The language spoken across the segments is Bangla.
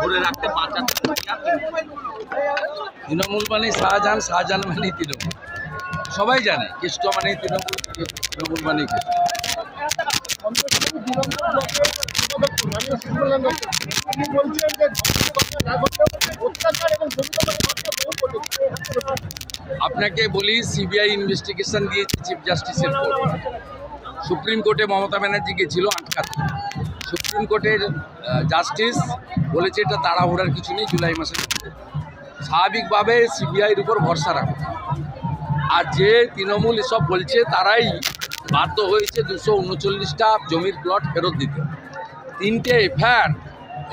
ধরে রাখতে তৃণমূল মানে শাহজাহান, শাহজাহান মানে তৃণমূল, সবাই জানে। কেষ্ট মানে তৃণমূল, তৃণমূল মানে কেষ্ট। আপনাকে বলি, সিবিআই ইনভেস্টিগেশন দিয়েছে চিফ জাস্টিসের কোর্ট। সুপ্রিম কোর্টে মমতা ব্যানার্জি গেছিল আটকাতে। সুপ্রিম কোর্টের জাস্টিস বলেছে এটা তাড়াহুড়ার কিছু নেই, জুলাই মাসের মধ্যে। স্বাভাবিকভাবে সিবিআইয়ের উপর ভরসা রাখো। আর যে তৃণমূল এসব বলছে তারাই বাধ্য হয়েছে 239টা জমির প্লট ফেরত দিতে। 3টে এফআইআর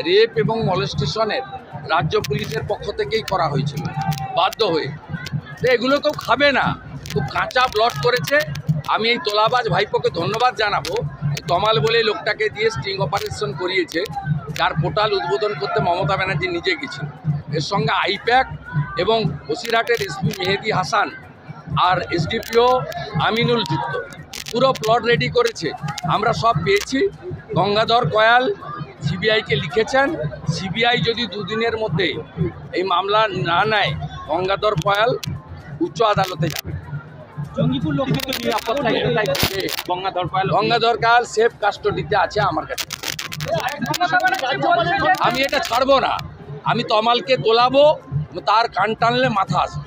রেপ এবং মলেস্টেশনের রাজ্য পুলিশের পক্ষ থেকেই করা হয়েছিল বাধ্য হয়ে। তো এগুলো কেউ খাবে না, খুব কাঁচা প্লট করেছে। আমি এই তোলাবাজ ভাইপোকে ধন্যবাদ জানাবো। তমাল বলে লোকটাকে দিয়ে স্টিং অপারেশন করিয়েছে, যার পোর্টাল উদ্বোধন করতে মমতা ব্যানার্জি নিজে গেছিল। এর সঙ্গে আইপ্যাক এবং বসিরহাটের এসপি মেহেদি হাসান আর এসডিপিও আমিনুল যুক্ত। পুরো প্লট রেডি করেছে, আমরা সব পেয়েছি। গঙ্গাধর কয়াল সিবিআইকে লিখেছেন, সিবিআই যদি দুদিনের মধ্যে এই মামলা না নেয়, গঙ্গাধর কয়াল উচ্চ আদালতে যাবে। গঙ্গাধর কয়াল সেফ কাস্টডিতে আছে আমার কাছে। আমি এটা ছাড়বো না, আমি তমালকে তোলাবো, তার কান টানলে মাথা আসবে।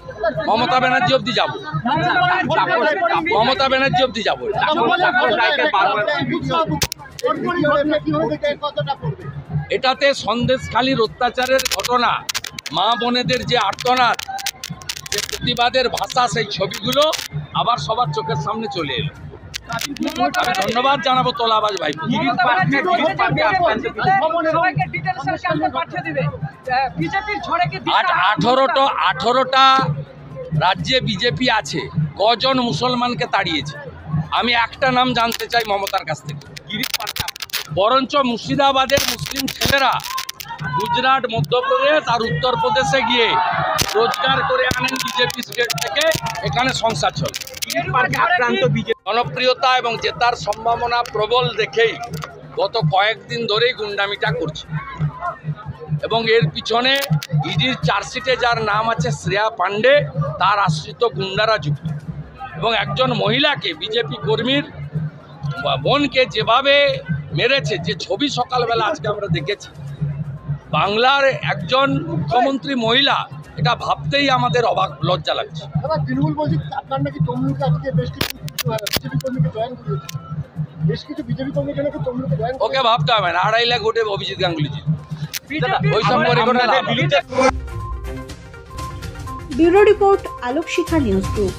মমতা ব্যানার্জি অব্দি যাবো, মমতা ব্যানার্জি অব্দি যাবো। এটাতে সন্দেশখালীর অত্যাচারের ঘটনা, মা বোনেদের যে আর্তনাদ, যে প্রতিবাদের ভাষা, সেই ছবিগুলো আবার সবার চোখের সামনে চলে এলো। আমি ধন্যবাদ জানাবো তোলাবাজ ভাই। 18টা রাজ্যে বিজেপি আছে, কজন মুসলমানকে তাড়িয়েছে? আমি একটা নাম জানতে চাই মমতার কাছ থেকে। বরঞ্চ মুর্শিদাবাদের মুসলিম ছেলেরা গুজরাট, মধ্যপ্রদেশ আর উত্তরপ্রদেশে গিয়ে রোজগার করে আনেন বিজেপি স্টেট থেকে, এখানে সংসার চলে। জনপ্রিয়তা এবং জেতার সম্ভাবনা প্রবল দেখেই গত কয়েকদিন ধরেই গুন্ডামিটা করছে। এবং এর পিছনে ইডির চার্জশিটে যার নাম আছে শ্রেয়া পাণ্ডে, তার আশ্রিত গুন্ডারা যুক্ত। এবং একজন মহিলাকে, বিজেপি কর্মীর বোনকে যেভাবে মেরেছে, যে ছবি সকালবেলা আজকে আমরা দেখেছি, বাংলার একজন মুখ্যমন্ত্রী মহিলা, এটা ভাবতেই আমাদের অবাক, লজ্জা লাগছে। ওকে ভাবতে হবে না, 2.5 লাখ ভোটে অভিজিৎ গাঙ্গুলিজি। ব্যুরো রিপোর্ট, আলোক শিখা নিউজ গ্রুপ।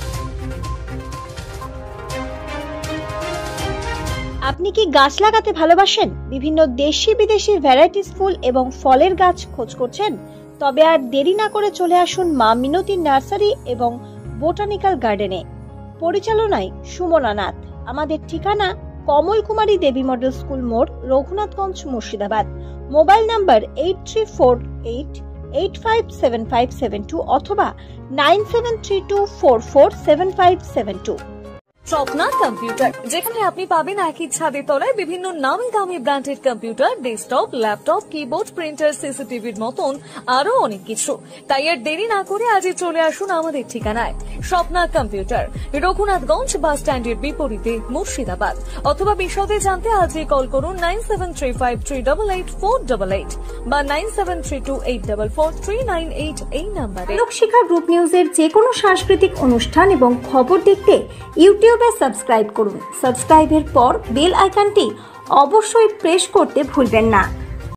আপনি কি গাছ লাগাতে ভালোবাসেন? বিভিন্ন দেশি বিদেশি ভ্যারাইটিস ফুল এবং ফলের গাছ খোঁজ করছেন? তবে আর দেরি না করে চলে আসুন মা মিনতি নার্সারি এবং বোটানিক্যাল গার্ডেনে। পরিচালনায় সুমনা নাথ। আমাদের ঠিকানা কমল কুমারী দেবী মডেল স্কুল মোড়, রঘুনাথগঞ্জ, মুর্শিদাবাদ। মোবাইল নাম্বার 8348857572 অথবা 9732447572। স্বপ্না কম্পিউটার, যেখানে আপনি পাবেন একই ছাদের তলায় বিভিন্ন নামি দামি branded computer, desktop, laptop, keyboard, printer, সিসিটিভির মতন আরো অনেক কিছু। তাই আর দেরি না করে আজই চলে আসুন আমাদের ঠিকানায়। স্বপ্না কম্পিউটার, রঘুনাথগঞ্জ বাস স্ট্যান্ডের বিপরীতে, মুর্শিদাবাদ। অথবা বিশদে জানতে আজই কল করুন 9735388488 বা 9732844398 এই নাম্বারে। আলোক শিখা গ্রুপ নিউজের যে কোনো সাংস্কৃতিক অনুষ্ঠান এবং খবর দেখতে ইউটিউবে সাবস্ক্রাইব করুন। সাবস্ক্রাইবের পর বেল আইকনটি অবশ্যই প্রেস করতে ভুলবেন না।